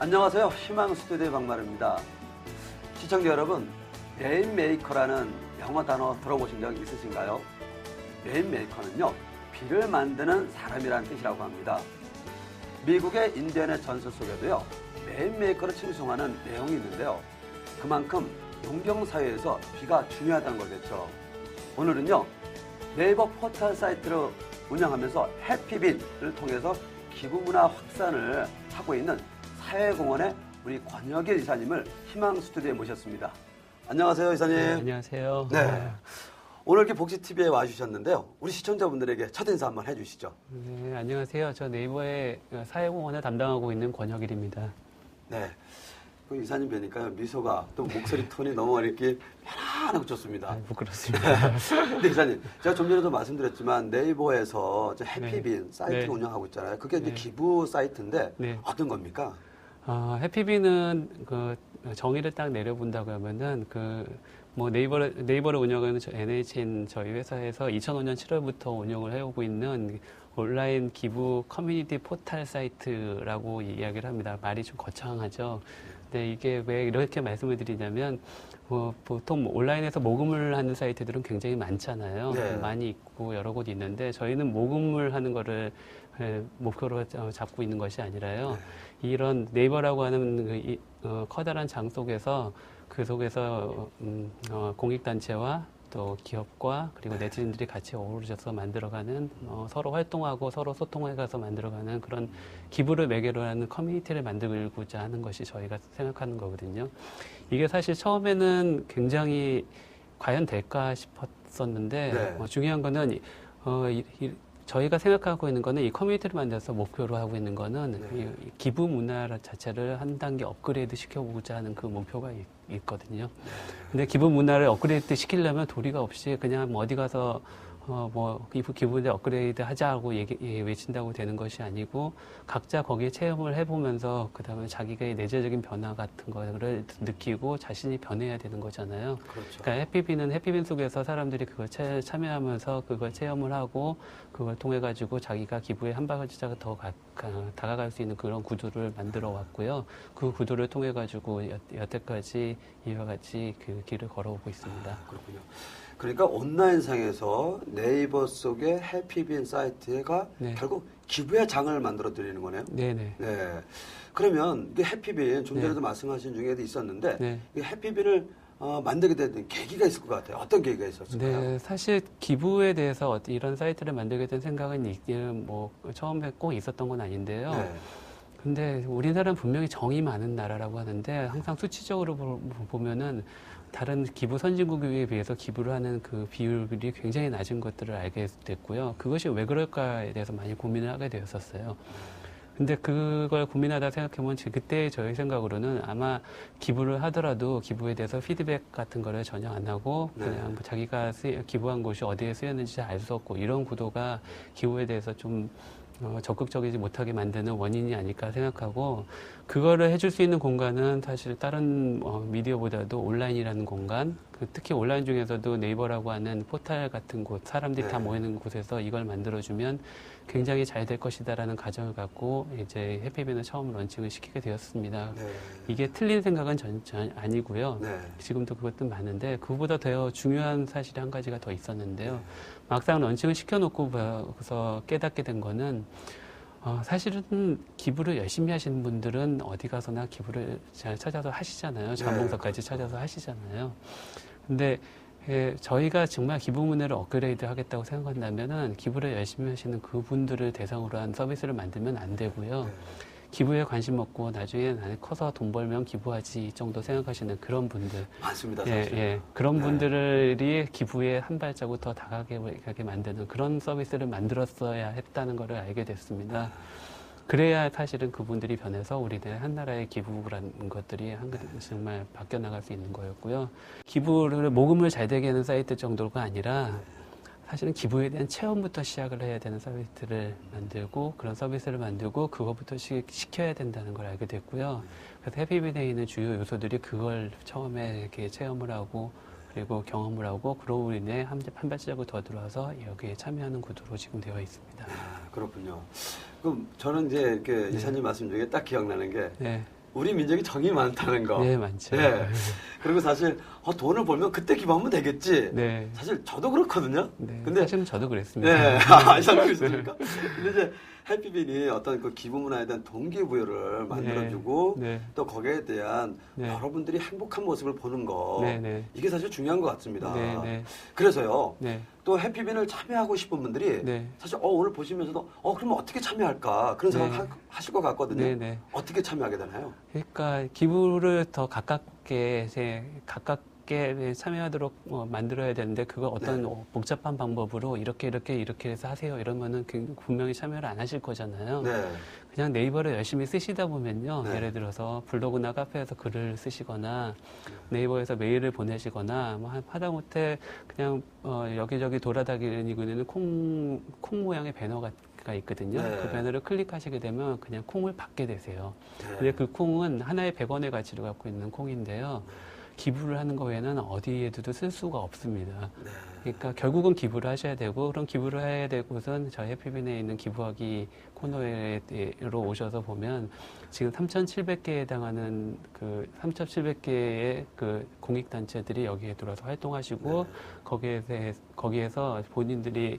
안녕하세요. 희망 스튜디오의 박마루입니다. 시청자 여러분, 레인메이커라는 영어 단어 들어보신 적 있으신가요? 레인메이커는요, 비를 만드는 사람이라는 뜻이라고 합니다. 미국의 인디언의 전설 속에도요, 레인메이커를 칭송하는 내용이 있는데요. 그만큼 농경사회에서 비가 중요하다는 거겠죠. 오늘은요, 네이버 포털 사이트를 운영하면서 해피빈을 통해서 기부문화 확산을 하고 있는 사회공헌의 우리 권혁일 이사님을 희망 스튜디오에 모셨습니다. 안녕하세요, 이사님. 네, 안녕하세요. 네. 오늘 이렇게 복지TV에 와주셨는데요. 우리 시청자분들에게 첫 인사 한번 해주시죠. 네, 안녕하세요. 저 네이버의 사회공헌을 담당하고 있는 권혁일입니다. 네. 그 이사님 뵈니까 미소가 또 목소리 톤이 너무 이렇게 편안하고 좋습니다. 부끄럽습니다. 근데 이사님, 제가 좀 전에도 말씀드렸지만 네이버에서 해피빈 네. 사이트를 네. 운영하고 있잖아요. 그게 이제 네. 기부 사이트인데 네. 어떤 겁니까? 해피빈은 그 정의를 딱 내려본다고 하면은 네이버를 운영하는 NHN 저희 회사에서 2005년 7월부터 운영을 해오고 있는 온라인 기부 커뮤니티 포털 사이트라고 이야기를 합니다. 말이 좀 거창하죠. 근데 이게 왜 이렇게 말씀을 드리냐면 보통 온라인에서 모금을 하는 사이트들은 굉장히 많잖아요. 네. 많이 있고 여러 곳 있는데 저희는 모금을 하는 거를 목표로 잡고 있는 것이 아니라요. 이런 네이버라고 하는 커다란 장 속에서 그 속에서 공익단체와 또 기업과 그리고 네티즌들이 같이 어우러져서 만들어가는 서로 활동하고 서로 소통해가서 만들어가는 그런 기부를 매개로 하는 커뮤니티를 만들고자 하는 것이 저희가 생각하는 거거든요. 이게 사실 처음에는 굉장히 과연 될까 싶었었는데 중요한 거는 저희가 생각하고 있는 거는 이 커뮤니티를 만들어서 목표로 하고 있는 거는 이 기부 문화 자체를 한 단계 업그레이드 시켜보고자 하는 그 목표가 있거든요. 근데 기부 문화를 업그레이드 시키려면 도리가 없이 그냥 어디 가서 기부에 업그레이드 하자고 외친다고 되는 것이 아니고 각자 거기에 체험을 해보면서 그 다음에 자기의 내재적인 변화 같은 거를 느끼고 자신이 변해야 되는 거잖아요. 그렇죠. 그러니까 해피빈 속에서 사람들이 그걸 참여하면서 그걸 체험을 하고 그걸 통해 가지고 자기가 기부에 한 발자국 더 다가갈 수 있는 그런 구도를 만들어 왔고요. 그 구도를 통해 가지고 여태까지 이와 같이 그 길을 걸어오고 있습니다. 그렇군요. 그러니까 온라인상에서 네이버 속의 해피빈 사이트가 결국 기부의 장을 만들어 드리는 거네요. 네네. 네. 그러면 이 해피빈 좀 전에도 말씀하신 중에도 있었는데 이 해피빈을 만들게 된 계기가 있을 것 같아요. 어떤 계기가 있었을까요? 네, 사실 기부에 대해서 이런 사이트를 만들게 된 생각은 처음에 꼭 있었던 건 아닌데요. 근데 우리나라는 분명히 정이 많은 나라라고 하는데 항상 수치적으로 보면은 다른 기부 선진국에 비해서 기부를 하는 그 비율이 굉장히 낮은 것들을 알게 됐고요. 그것이 왜 그럴까에 대해서 많이 고민을 하게 되었었어요. 근데 그걸 고민하다 생각해보면 그때 저희 생각으로는 아마 기부를 하더라도 기부에 대해서 피드백 같은 거를 전혀 안 하고 그냥 자기가 기부한 곳이 어디에 쓰였는지 잘 알 수 없고 이런 구도가 기부에 대해서 좀 적극적이지 못하게 만드는 원인이 아닐까 생각하고 그거를 해줄 수 있는 공간은 사실 다른 미디어보다도 온라인이라는 공간 특히 온라인 중에서도 네이버라고 하는 포털 같은 곳 사람들이 다 모이는 곳에서 이걸 만들어주면 굉장히 잘 될 것이다라는 가정을 갖고 이제 해피빈을 처음 런칭을 시키게 되었습니다. 이게 틀린 생각은 전혀 아니고요. 지금도 그것도 많은데 그보다 더 중요한 사실이 한 가지가 더 있었는데요. 막상 런칭을 시켜놓고서 깨닫게 된 거는 사실은 기부를 열심히 하시는 분들은 어디 가서나 기부를 잘 찾아서 하시잖아요. 자원봉사까지 찾아서 하시잖아요. 근데 저희가 정말 기부 문화를 업그레이드 하겠다고 생각한다면은 기부를 열심히 하시는 그분들을 대상으로 한 서비스를 만들면 안 되고요. 기부에 관심 없고 나중에 나는 커서 돈 벌면 기부하지 정도 생각하시는 그런 분들. 맞습니다. 사실. 그런 분들이 기부에 한 발자국 더 다가가게 만드는 그런 서비스를 만들었어야 했다는 것을 알게 됐습니다. 그래야 사실은 그분들이 변해서 우리네 한 나라의 기부라는 것들이 정말 바뀌어 나갈 수 있는 거였고요. 기부를 모금을 잘 되게 하는 사이트 정도가 아니라 사실은 기부에 대한 체험부터 시작을 해야 되는 사이트를 만들고 그런 서비스를 만들고 그것부터 시켜야 된다는 걸 알게 됐고요. 그래서 해피빈에 있는 주요 요소들이 그걸 처음에 이렇게 체험을 하고 그리고 경험을 하고 그러고 인해 한 발자국 더 들어와서 여기에 참여하는 구도로 지금 되어 있습니다. 그렇군요. 그럼 저는 이제 이렇게 이사님 말씀 중에 딱 기억나는 게 우리 민족이 정이 많다는 거. 네, 많죠. 네. 그리고 사실 돈을 벌면 그때 기부하면 되겠지. 네. 사실 저도 그렇거든요. 네. 근데 사실은 저도 그랬습니다. 네. 아시죠? 그렇습니까? 근데 이제 해피빈이 어떤 그 기부 문화에 대한 동기부여를 만들어주고 네. 또 거기에 대한 네. 여러분들이 행복한 모습을 보는 거 네. 이게 사실 중요한 것 같습니다. 네. 그래서요. 네. 또 해피빈을 참여하고 싶은 분들이 네. 사실 오늘 보시면서도 그러면 어떻게 참여할까 그런 생각 하실 것 같거든요. 네. 어떻게 참여하게 되나요? 그러니까 기부를 더 가깝게 참여하도록 만들어야 되는데 그걸 어떤 복잡한 방법으로 이렇게 해서 하세요 이러면은 분명히 참여를 안 하실 거잖아요. 네. 그냥 네이버를 열심히 쓰시다 보면요. 네. 예를 들어서 블로그나 카페에서 글을 쓰시거나 네이버에서 메일을 보내시거나 뭐 하다못해 그냥 여기저기 돌아다니는 콩 모양의 배너가 있거든요. 네. 그 배너를 클릭하시게 되면 그냥 콩을 받게 되세요. 네. 근데 그 콩은 하나의 100원의 가치를 갖고 있는 콩인데요. 기부를 하는 거 외에는 어디에도 쓸 수가 없습니다. 네. 그러니까 결국은 기부를 하셔야 되고 그럼 기부를 해야 되고선 저희 해피빈에 있는 기부하기 코너로 오셔서 보면 지금 3,700개에 해당하는 그 3,700개의 그 공익단체들이 여기에 들어와서 활동하시고 거기에서 본인들이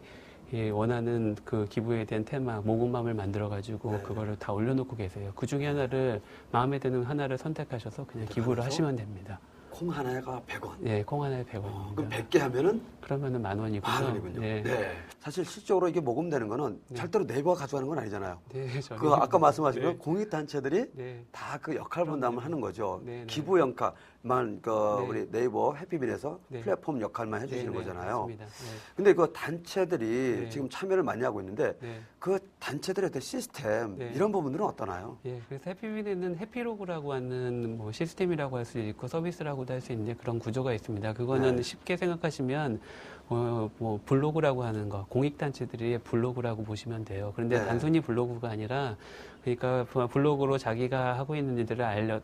원하는 그 기부에 대한 테마, 모금함을 만들어가지고 그거를 다 올려놓고 계세요. 그 중에 하나를 마음에 드는 하나를 선택하셔서 그냥 기부를 하시면 됩니다. 콩 하나가 100원. 네, 콩 하나에 100원입니다. 그럼 100개 하면은? 그러면은 10,000원이고요. 10,000원이군요. 네. 네. 사실 실적으로 이게 모금되는 거는 절대로 네이버가 가져가는 건 아니잖아요. 네, 그 아까 말씀하신 건 네. 공익단체들이 네. 다 그 역할 분담을 하는 거죠. 네. 기부 역할만 우리 네이버 해피빈에서 플랫폼 역할만 해주시는 거잖아요. 맞습니다. 네. 근데 그 단체들이 지금 참여를 많이 하고 있는데 그 단체들의 어떤 시스템 이런 부분들은 어떠나요? 예, 그래서 해피빈에는 해피로그라고 하는 뭐 시스템이라고 할 수 있고 서비스라고도 할 수 있는 그런 구조가 있습니다. 그거는 쉽게 생각하시면 뭐 블로그라고 하는 거 공익단체들이 블로그라고 보시면 돼요. 그런데 단순히 블로그가 아니라 그러니까 블로그로 자기가 하고 있는 일들을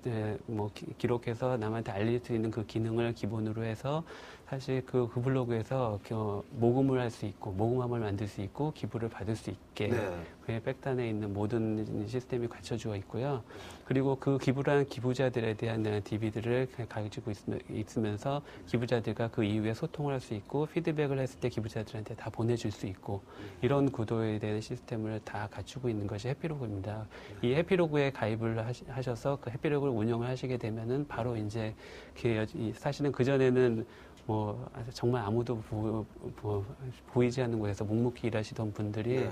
기록해서 남한테 알릴 수 있는 그 기능을 기본으로 해서 사실 그 블로그에서 모금을 할 수 있고 모금함을 만들 수 있고 기부를 받을 수 있게 그의 백단에 있는 모든 시스템이 갖춰져 있고요. 그리고 그 기부를 한 기부자들에 대한 DB들을 가지고 있으면서 기부자들과 그 이후에 소통을 할 수 있고 피드백을 했을 때 기부자들한테 다 보내줄 수 있고 이런 구도에 대한 시스템을 다 갖추고 있는 것이 해피로그입니다. 이 해피로그에 가입을 하셔서 그 해피로그를 운영을 하시게 되면은 바로 이제 사실은 그전에는 뭐 정말 아무도 보이지 않는 곳에서 묵묵히 일하시던 분들이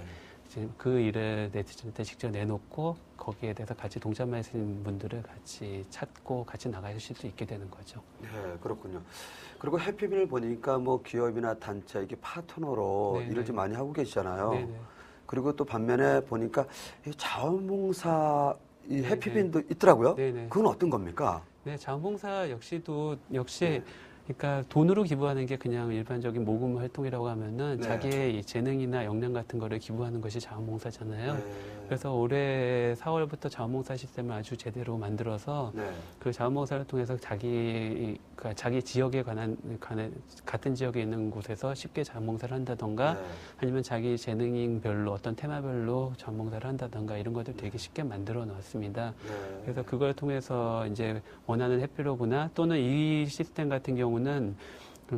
지금 그 일을 네티즌한테 직접 내놓고 거기에 대해서 같이 동참하시는 분들을 같이 찾고 같이 나가실 수 있게 되는 거죠. 네, 그렇군요. 그리고 해피빈을 보니까 뭐 기업이나 단체 이렇게 파트너로 일을 좀 많이 하고 계시잖아요. 네네. 그리고 또 반면에 보니까 자원봉사 이 해피빈도 있더라고요. 네네. 그건 어떤 겁니까? 네, 자원봉사 역시 그러니까 돈으로 기부하는 게 그냥 일반적인 모금 활동이라고 하면은 자기의 재능이나 역량 같은 거를 기부하는 것이 자원봉사잖아요. 그래서 올해 4월부터 자원봉사 시스템을 아주 제대로 만들어서 그 자원봉사를 통해서 자기 지역에 같은 지역에 있는 곳에서 쉽게 자원봉사를 한다던가 아니면 자기 재능별로 어떤 테마별로 자원봉사를 한다던가 이런 것들 되게 쉽게 만들어 놨습니다. 그래서 그걸 통해서 이제 원하는 해피로그나 또는 이 시스템 같은 경우는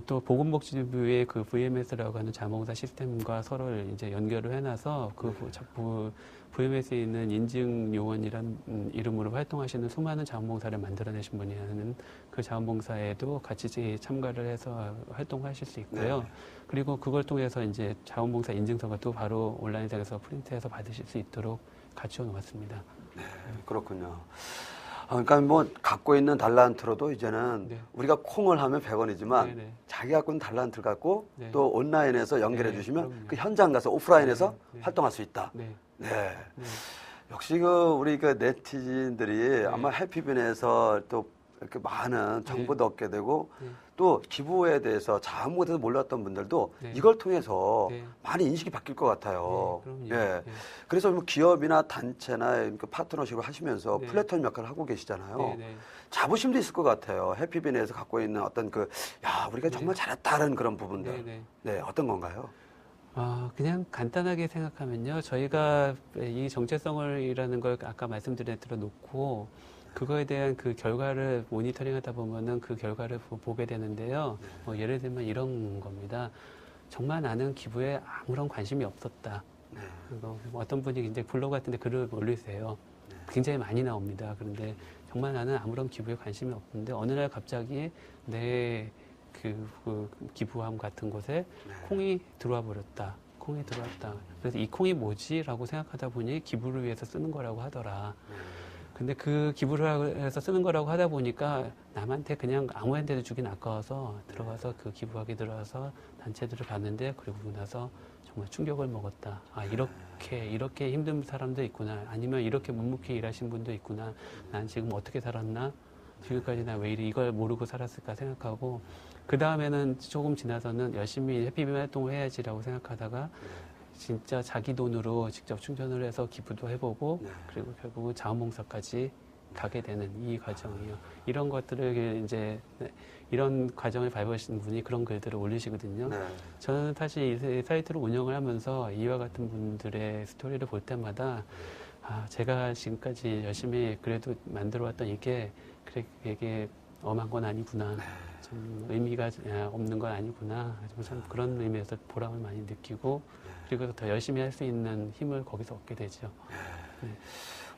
또 보건복지부의 그 VMS라고 하는 자원봉사 시스템과 서로 이제 연결을 해놔서 그 VMS에 있는 인증요원이란 이름으로 활동하시는 수많은 자원봉사를 만들어내신 분이 하는 그 자원봉사에도 같이 참가를 해서 활동하실 수 있고요. 그리고 그걸 통해서 이제 자원봉사 인증서가 또 바로 온라인상에서 프린트해서 받으실 수 있도록 갖추어 놓았습니다. 네, 그렇군요. 그러니까 뭐 갖고 있는 달란트로도 이제는 우리가 콩을 하면 100원이지만 자기 갖고 있는 달란트를 갖고 또 온라인에서 연결해 주시면 그 현장 가서 오프라인에서 활동할 수 있다. 역시 우리 네티즌들이 아마 해피빈에서 또 이렇게 많은 정보도 얻게 되고 또 기부에 대해서 자원에 대해서 몰랐던 분들도 이걸 통해서 많이 인식이 바뀔 것 같아요. 그래서 뭐 기업이나 단체나 그 파트너십을 하시면서 플랫폼 역할을 하고 계시잖아요. 자부심도 있을 것 같아요. 해피빈에서 갖고 있는 어떤 우리가 정말 잘했다는 그런 부분들. 어떤 건가요? 그냥 간단하게 생각하면요. 저희가 이 정체성이라는 걸 아까 말씀드린 대로 놓고 그거에 대한 그 결과를 모니터링하다 보면은 그 결과를 보게 되는데요. 네. 예를 들면 이런 겁니다. 정말 나는 기부에 아무런 관심이 없었다. 네. 어떤 분이 이제 블로그 같은데 글을 올리세요. 네. 굉장히 많이 나옵니다. 그런데 정말 나는 아무런 기부에 관심이 없는데 어느 날 갑자기 내 그 기부함 같은 곳에 네. 콩이 들어와 버렸다. 콩이 들어왔다. 그래서 이 콩이 뭐지? 라고 생각하다 보니 기부를 위해서 쓰는 거라고 하더라. 근데 그 기부를 해서 쓰는 거라고 하다 보니까 남한테 그냥 아무한테도 주긴 아까워서 들어가서 그 기부하게 들어와서 단체들을 봤는데 그리고 나서 정말 충격을 먹었다. 아, 이렇게 힘든 사람도 있구나. 아니면 이렇게 묵묵히 일하신 분도 있구나. 난 지금 어떻게 살았나? 지금까지 나 왜 이걸 모르고 살았을까 생각하고 그 다음에는 조금 지나서는 열심히 해피빔 활동을 해야지라고 생각하다가 진짜 자기 돈으로 직접 충전을 해서 기부도 해보고 그리고 결국은 자원봉사까지 가게 되는 이 과정이요. 이런 것들을 이제 이런 과정을 밟으신 분이 그런 글들을 올리시거든요. 네. 저는 사실 이 사이트를 운영을 하면서 이와 같은 분들의 스토리를 볼 때마다 제가 지금까지 열심히 그래도 만들어왔던 이게 엄한 건 아니구나. 좀 의미가 없는 건 아니구나. 참 그런 의미에서 보람을 많이 느끼고 그리고 더 열심히 할 수 있는 힘을 거기서 얻게 되죠. 네.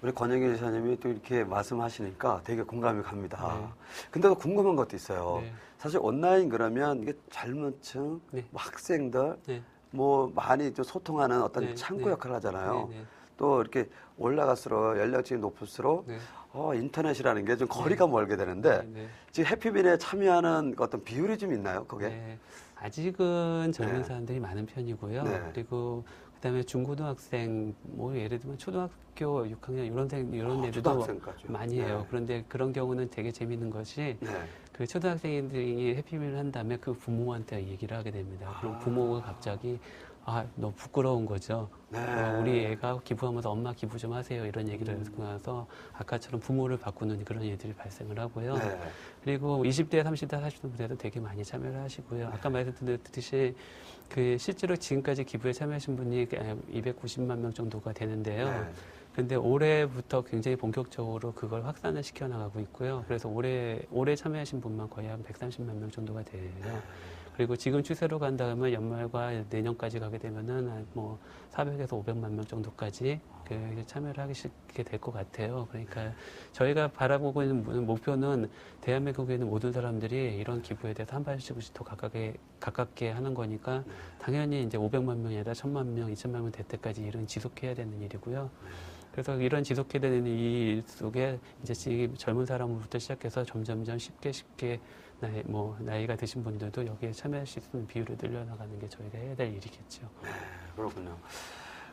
우리 권영길 지사님이 또 이렇게 말씀하시니까 되게 공감이 갑니다. 네. 근데 또 궁금한 것도 있어요. 네. 사실 온라인 그러면 이게 젊은 층, 네. 뭐 학생들, 네. 뭐 많이 좀 소통하는 어떤 네. 창구 네. 역할을 하잖아요. 네. 또 이렇게 올라갈수록 연령층이 높을수록 네. 인터넷이라는 게 좀 거리가 멀게 되는데 지금 해피빈에 참여하는 어떤 비율이 좀 있나요? 그게? 네. 아직은 젊은 네. 사람들이 많은 편이고요. 네. 그리고 그다음에 중고등학생, 뭐 예를 들면 초등학교 6학년 이런 애들도 초등학생까지요? 많이 해요. 네. 그런데 그런 경우는 되게 재밌는 것이 네. 그 초등학생들이 해피밀을 한 다음에 그 부모한테 얘기를 하게 됩니다. 그럼 부모가 갑자기 너무 부끄러운 거죠. 네. 우리 애가 기부하면서 엄마 기부 좀 하세요. 이런 얘기를 듣고 나서 아까처럼 부모를 바꾸는 그런 일들이 발생을 하고요. 네. 그리고 20대, 30대, 40대도 되게 많이 참여를 하시고요. 아까 말씀드렸듯이 실제로 지금까지 기부에 참여하신 분이 290만 명 정도가 되는데요. 네. 근데 올해부터 굉장히 본격적으로 그걸 확산을 시켜나가고 있고요. 그래서 올해 참여하신 분만 거의 한 130만 명 정도가 돼요. 그리고 지금 추세로 간다면 연말과 내년까지 가게 되면은 뭐 400에서 500만 명 정도까지 참여를 하게 될 것 같아요. 그러니까 저희가 바라보고 있는 목표는 대한민국에 있는 모든 사람들이 이런 기부에 대해서 한 발씩씩 더 가깝게 하는 거니까 당연히 이제 500만 명이 아니라 1000만 명, 2000만 명 될 때까지 일은 지속해야 되는 일이고요. 그래서 이런 지속해야 되는 일 속에 이제 지금 젊은 사람부터 시작해서 점점점 쉽게 나이가 드신 분들도 여기에 참여할 수 있는 비율을 늘려나가는 게 저희가 해야 될 일이겠죠. 네, 그렇군요.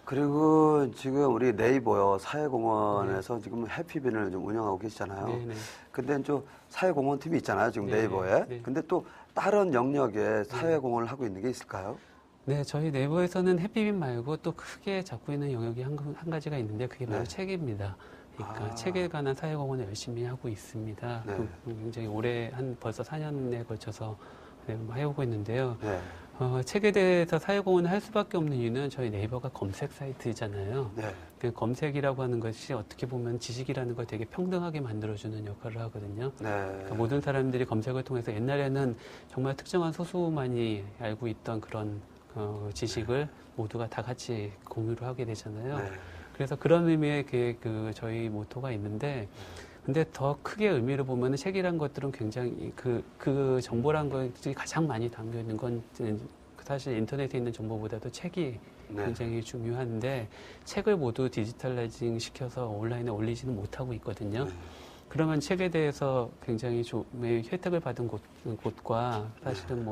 그리고 지금 우리 네이버 사회공헌에서 지금 해피빈을 좀 운영하고 계시잖아요. 네네. 근데 좀 사회공헌 팀이 있잖아요. 지금 네네. 네이버에. 네. 근데 또 다른 영역에 사회공헌을 하고 있는 게 있을까요? 네, 저희 네이버에서는 해피빈 말고 또 크게 잡고 있는 영역이 한 가지가 있는데 그게 바로 책입니다. 그러니까 책에 관한 사회공헌을 열심히 하고 있습니다. 네. 굉장히 오래 벌써 4년에 걸쳐서 해오고 있는데요. 네. 책에 대해서 사회공헌을 할 수밖에 없는 이유는 저희 네이버가 검색 사이트잖아요. 네. 그 검색이라고 하는 것이 어떻게 보면 지식이라는 걸 되게 평등하게 만들어주는 역할을 하거든요. 네. 그러니까 모든 사람들이 검색을 통해서 옛날에는 정말 특정한 소수만이 알고 있던 그런 지식을 모두가 다 같이 공유를 하게 되잖아요. 네. 그래서 그런 의미의 저희 모토가 있는데, 근데 더 크게 의미를 보면은 책이란 것들은 굉장히 그 정보란 것들이 가장 많이 담겨 있는 건 사실 인터넷에 있는 정보보다도 책이 굉장히 중요한데 책을 모두 디지털라이징 시켜서 온라인에 올리지는 못하고 있거든요. 그러면 책에 대해서 굉장히 혜택을 받은 곳과 사실은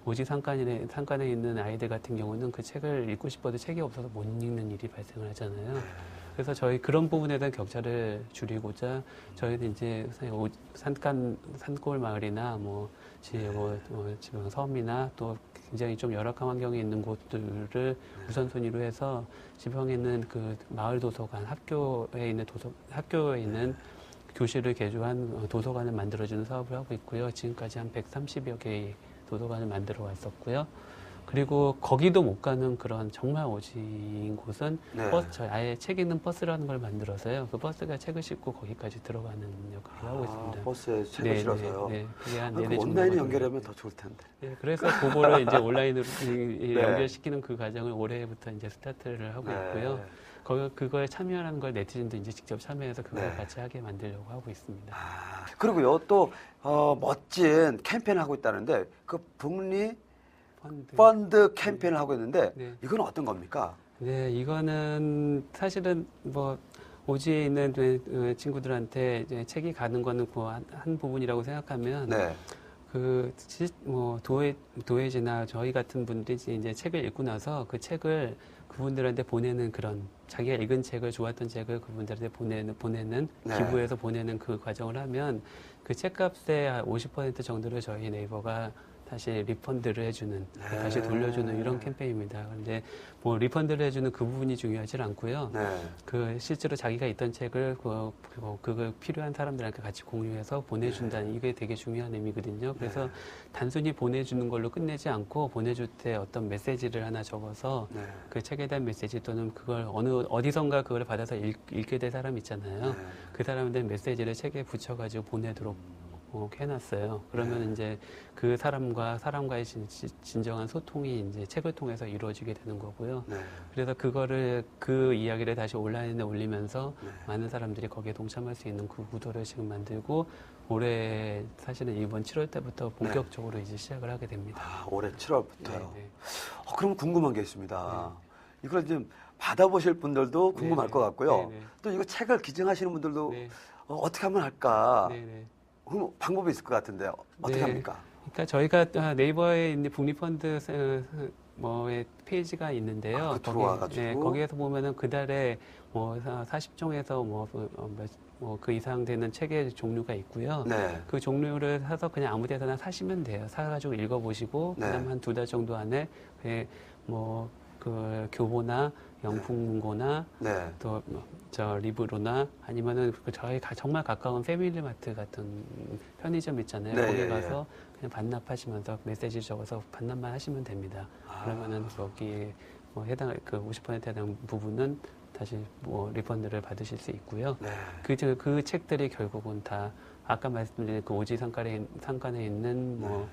오지 상간에 있는 아이들 같은 경우는 그 책을 읽고 싶어도 책이 없어서 못 읽는 일이 발생을 하잖아요. 그래서 저희 그런 부분에 대한 격차를 줄이고자 저희는 이제 산골 마을이나 지방 섬이나 또 굉장히 좀 열악한 환경에 있는 곳들을 우선순위로 해서 지방에 있는 그 마을 도서관, 학교에 있는 교실을 개조한 도서관을 만들어주는 사업을 하고 있고요. 지금까지 한 130여 개의 도서관을 만들어 왔었고요. 그리고 거기도 못 가는 그런 정말 오지인 곳은 네. 저희 아예 책 읽는 버스라는 걸 만들어서요. 그 버스가 책을 싣고 거기까지 들어가는 역할을 하고 있습니다. 버스에 책을 실어서요. 네. 그게 한 그 4대 정도 온라인에 거든요. 연결하면 더 좋을 텐데. 네, 그래서 그거를 이제 온라인으로 네. 연결시키는 그 과정을 올해부터 이제 스타트를 하고 있고요. 그거에 참여하는 걸 네티즌도 이제 직접 참여해서 그걸 같이 하게 만들려고 하고 있습니다. 그리고요, 또, 멋진 캠페인을 하고 있다는데, 그 북리 펀드 캠페인을 하고 있는데, 이건 어떤 겁니까? 네, 이거는 사실은 뭐, 오지에 있는 친구들한테 이제 책이 가는 거는 그 한 부분이라고 생각하면, 도예지나 저희 같은 분들이 이제 책을 읽고 나서 그 책을 그분들한테 보내는 그런 자기가 읽은 책을 좋았던 책을 그분들한테 보내는 기부해서 보내는 그 과정을 하면 그 책값의 50% 정도를 저희 네이버가 다시 리펀드를 해주는, 다시 돌려주는 이런 캠페인입니다. 그런데 뭐 리펀드를 해주는 그 부분이 중요하지 않고요. 그 실제로 자기가 있던 책을 그걸 필요한 사람들한테 같이 공유해서 보내준다는 이게 되게 중요한 의미거든요. 그래서 단순히 보내주는 걸로 끝내지 않고 보내줄 때 어떤 메시지를 하나 적어서 그 책에 대한 메시지 또는 그걸 어디선가 그걸 받아서 읽게 될 사람 있잖아요. 그 사람한테 메시지를 책에 붙여가지고 보내도록 해놨어요. 그러면 이제 그 사람과의 진정한 소통이 이제 책을 통해서 이루어지게 되는 거고요. 그래서 그 이야기를 다시 온라인에 올리면서 많은 사람들이 거기에 동참할 수 있는 그 구도를 지금 만들고 올해 사실은 이번 7월 때부터 본격적으로 이제 시작을 하게 됩니다. 올해 7월부터요. 그럼 궁금한 게 있습니다. 이걸 좀 받아보실 분들도 궁금할 것 같고요. 또 이거 책을 기증하시는 분들도 어떻게 하면 할까? 그럼 방법이 있을 것 같은데요. 어떻게 합니까? 그러니까 저희가 네이버에 있는 북리펀드 뭐의 페이지가 있는데요. 거기에서 보면은 그달에 뭐 40종에서 그 이상 되는 책의 종류가 있고요. 그 종류를 사서 그냥 아무 데서나 사시면 돼요. 사가지고 읽어보시고 그다음 한 2달 정도 안에 그 교보나 영풍문고나 또 리브로나 아니면은 저희 정말 가까운 패밀리마트 같은 편의점 있잖아요. 거기 가서 그냥 반납하시면서 메시지 적어서 반납만 하시면 됩니다. 그러면은 거기에 그 50% 해당 부분은 다시 리펀드를 받으실 수 있고요. 그 책들이 결국은 다 아까 말씀드린 그 오지 상간에 있는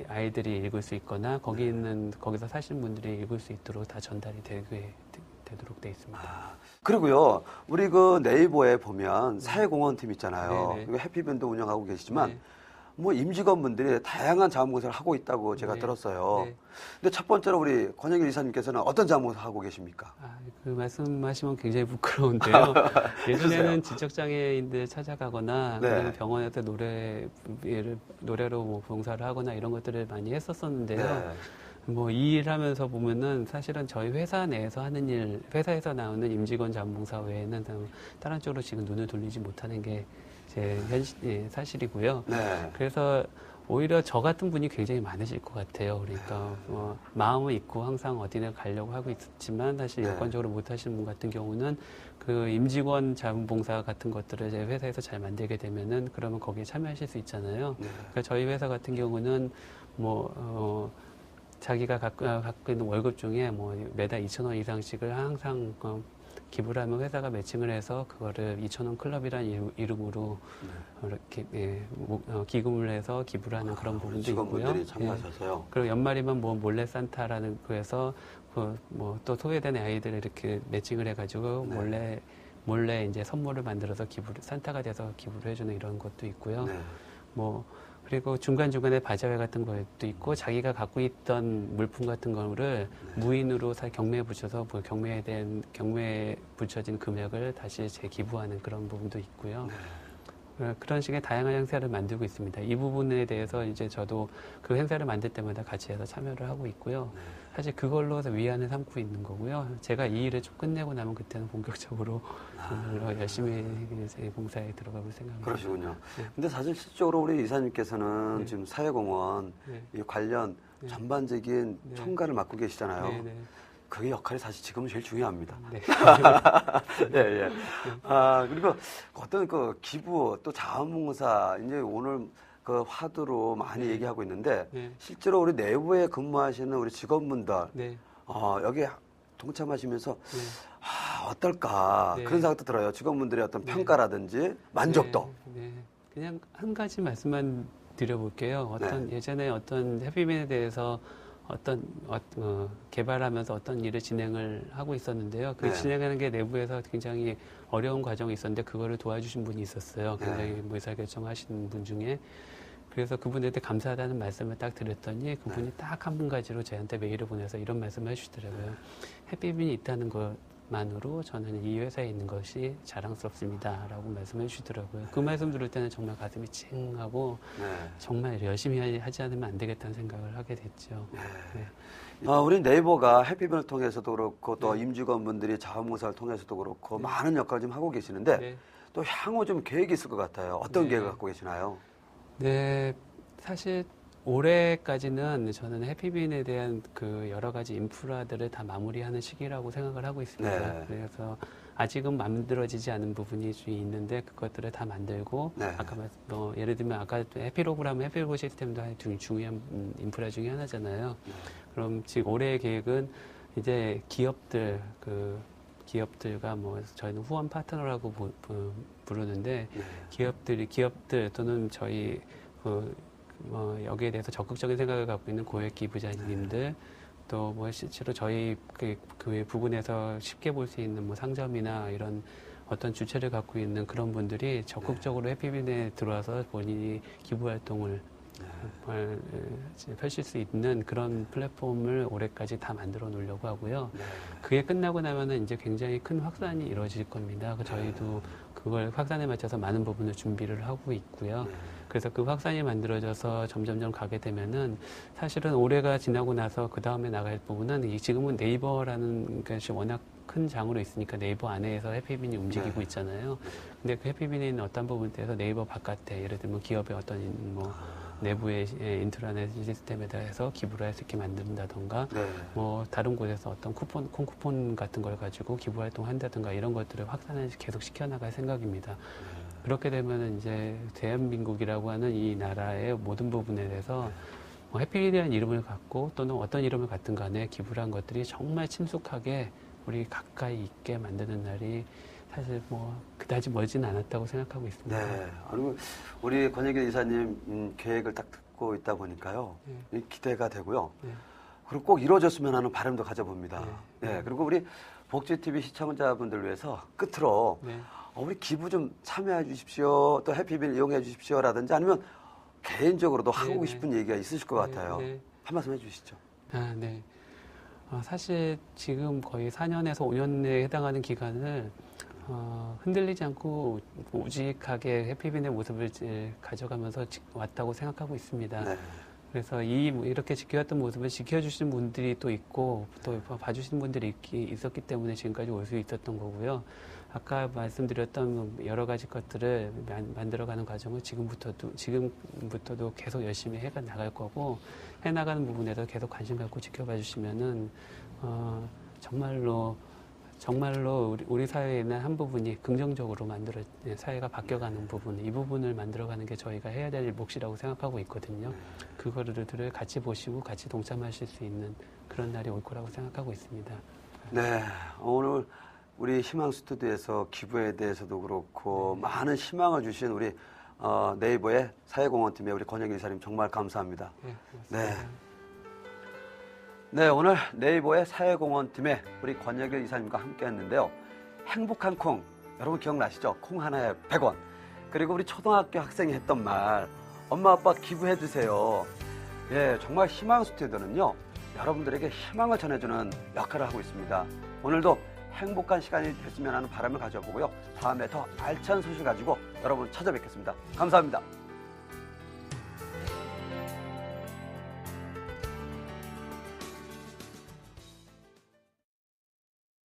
아이들이 읽을 수 있거나 거기서 사시는 분들이 읽을 수 있도록 다 전달이 되도록 돼 있습니다. 그리고요, 우리 그 네이버에 보면 사회공헌팀 있잖아요. 이거 해피밴드 운영하고 계시지만 임직원분들이 다양한 자원봉사를 하고 있다고 제가 들었어요. 근데 첫 번째로 우리 권영길 이사님께서는 어떤 자원봉사 하고 계십니까? 그 말씀하시면 굉장히 부끄러운데요. 예전에는 지적장애인들 찾아가거나 그다음에 병원에서 노래로 봉사를 하거나 이런 것들을 많이 했었었는데요. 이 일 하면서 보면은 사실은 저희 회사 내에서 하는 일, 회사에서 나오는 임직원 자원봉사 외에는 다른 쪽으로 지금 눈을 돌리지 못하는 게 제 사실이고요. 그래서 오히려 저 같은 분이 굉장히 많으실 것 같아요. 그러니까 마음은 있고 항상 어디를 가려고 하고 있지만 사실 여건적으로 못 하시는 분 같은 경우는 그 임직원 자원봉사 같은 것들을 제 회사에서 잘 만들게 되면은 그러면 거기에 참여하실 수 있잖아요. 그러니까 저희 회사 같은 경우는 자기가 갖고 있는 월급 중에 매달 2,000원 이상씩을 항상 기부를 하면 회사가 매칭을 해서 그거를 2,000원 클럽이라는 이름으로 이렇게 기금을 해서 기부를 하는 그런 부분도 있고요. 참여하셔서요. 그리고 연말이면 몰래 산타라는 거에서 또 소외된 아이들을 이렇게 매칭을 해가지고 몰래 이제 선물을 만들어서 산타가 돼서 기부를 해주는 이런 것도 있고요. 그리고 중간중간에 바자회 같은 것도 있고 자기가 갖고 있던 물품 같은 거를 무인으로 경매에 붙여서 경매에 붙여진 금액을 다시 재기부하는 그런 부분도 있고요. 그런 식의 다양한 행사를 만들고 있습니다. 이 부분에 대해서 이제 저도 그 행사를 만들 때마다 같이 해서 참여를 하고 있고요. 사실 그걸로 위안을 삼고 있는 거고요. 제가 이 일을 좀 끝내고 나면 그때는 본격적으로 열심히 봉사에 들어가볼 생각입니다. 그러시군요. 근데 사실 실적으로 우리 이사님께서는 지금 사회공헌 이 관련 전반적인 총괄을 맡고 계시잖아요. 그 역할이 사실 지금은 제일 중요합니다. 그리고 어떤 그 기부 또 자원봉사 이제 오늘 그 화두로 많이 네. 얘기하고 있는데 네. 실제로 우리 내부에 근무하시는 우리 직원분들 네. 여기 동참하시면서 네. 어떨까 네. 그런 생각도 들어요. 직원분들의 어떤 네. 평가라든지 만족도. 네. 그냥 한 가지 말씀만 드려볼게요. 예전에 어떤 해피빈에 대해서 개발하면서 어떤 일을 진행을 하고 있었는데요. 그 네. 진행하는 게 내부에서 굉장히 어려운 과정이 있었는데 그거를 도와주신 분이 있었어요. 굉장히 네. 의사결정 하시는 분 중에. 그래서 그분한테 감사하다는 말씀을 딱 드렸더니 그분이 딱 한 가지로 저한테 메일을 보내서 이런 말씀을 해주시더라고요. 해피빈이 있다는 것만으로 저는 이 회사에 있는 것이 자랑스럽습니다. 라고 말씀해 주시더라고요. 그 말씀 들을 때는 정말 가슴이 찡하고 정말 열심히 하지 않으면 안 되겠다는 생각을 하게 됐죠. 네. 우리 네이버가 해피빈을 통해서도 그렇고 또 임직원분들이 자원봉사를 통해서도 그렇고 많은 역할을 좀 하고 계시는데 또 향후 좀 계획이 있을 것 같아요. 어떤 계획을 갖고 계시나요? 네, 사실 올해까지는 저는 해피빈에 대한 그 여러 가지 인프라들을 다 마무리하는 시기라고 생각을 하고 있습니다. 네. 그래서 아직은 만들어지지 않은 부분이 있는데 그것들을 다 만들고 아까 예를 들면 아까 해피로그라면 해피로그 시스템도 중요한 인프라 중에 하나잖아요. 그럼 지금 올해의 계획은 이제 기업들과 저희는 후원 파트너라고 부르는데 기업들 또는 저희 여기에 대해서 적극적인 생각을 갖고 있는 고액 기부자님들 또 실제로 저희 그 부분에서 쉽게 볼 수 있는 상점이나 이런 어떤 주체를 갖고 있는 그런 분들이 적극적으로 해피빈에 들어와서 본인이 기부 활동을 펼칠 수 있는 그런 플랫폼을 올해까지 다 만들어 놓으려고 하고요. 그게 끝나고 나면은 이제 굉장히 큰 확산이 이루어질 겁니다. 저희도 그걸 확산에 맞춰서 많은 부분을 준비를 하고 있고요. 그래서 그 확산이 만들어져서 점점점 가게 되면은 사실은 올해가 지나고 나서 그 다음에 나갈 부분은 지금은 네이버라는 것이 워낙 큰 장으로 있으니까 네이버 안에서 해피빈이 움직이고 있잖아요. 근데 그 해피빈에 있는 어떤 부분에서 네이버 바깥에 예를 들면 기업의 어떤 내부의 인트라넷 시스템에 대해서 기부를 할 수 있게 만든다던가 다른 곳에서 어떤 콩쿠폰 같은 걸 가지고 기부 활동을 한다든가 이런 것들을 확산을 계속 시켜나갈 생각입니다. 그렇게 되면 이제 대한민국이라고 하는 이 나라의 모든 부분에 대해서 해피빈이라는 이름을 갖고 또는 어떤 이름을 갖든 간에 기부를 한 것들이 정말 친숙하게 우리 가까이 있게 만드는 날이 사실 그다지 멀지는 않았다고 생각하고 있습니다. 네. 그리고 우리 권혁일 이사님 계획을 딱 듣고 있다 보니까요. 기대가 되고요. 그리고 꼭 이루어졌으면 하는 바람도 가져봅니다. 그리고 우리 복지TV 시청자분들 위해서 끝으로 우리 기부 좀 참여해 주십시오. 또 해피빈 이용해 주십시오라든지 아니면 개인적으로도 하고 싶은 얘기가 있으실 것 같아요. 한 말씀 해 주시죠. 네. 사실 지금 거의 4년에서 5년에 해당하는 기간을 흔들리지 않고 우직하게 해피빈의 모습을 가져가면서 왔다고 생각하고 있습니다. 그래서 이렇게 지켜왔던 모습을 지켜주신 분들이 또 있고 또 봐주신 분들이 있었기 때문에 지금까지 올 수 있었던 거고요. 아까 말씀드렸던 여러 가지 것들을 만들어가는 과정을 지금부터도 계속 열심히 나갈 거고 해나가는 부분에서 계속 관심 갖고 지켜봐 주시면은 정말로 우리 사회에 있는 한 부분이 긍정적으로 사회가 바뀌어가는 부분, 이 부분을 만들어가는 게 저희가 해야 될 몫이라고 생각하고 있거든요. 그거를 같이 보시고 같이 동참하실 수 있는 그런 날이 올 거라고 생각하고 있습니다. 네, 오늘 우리 희망 스튜디오에서 기부에 대해서도 그렇고 많은 희망을 주신 우리 네이버의 사회공헌팀의 우리 권혁일 이사님 정말 감사합니다. 네, 오늘 네이버의 사회공헌팀의 우리 권혁일 이사님과 함께 했는데요. 행복한 콩, 여러분 기억나시죠? 콩 하나에 100원. 그리고 우리 초등학교 학생이 했던 말, 엄마 아빠 기부해 주세요. 정말 희망 스튜디오는요, 여러분들에게 희망을 전해주는 역할을 하고 있습니다. 오늘도 행복한 시간이 됐으면 하는 바람을 가져보고요. 다음에 더 알찬 소식 가지고 여러분 찾아뵙겠습니다. 감사합니다.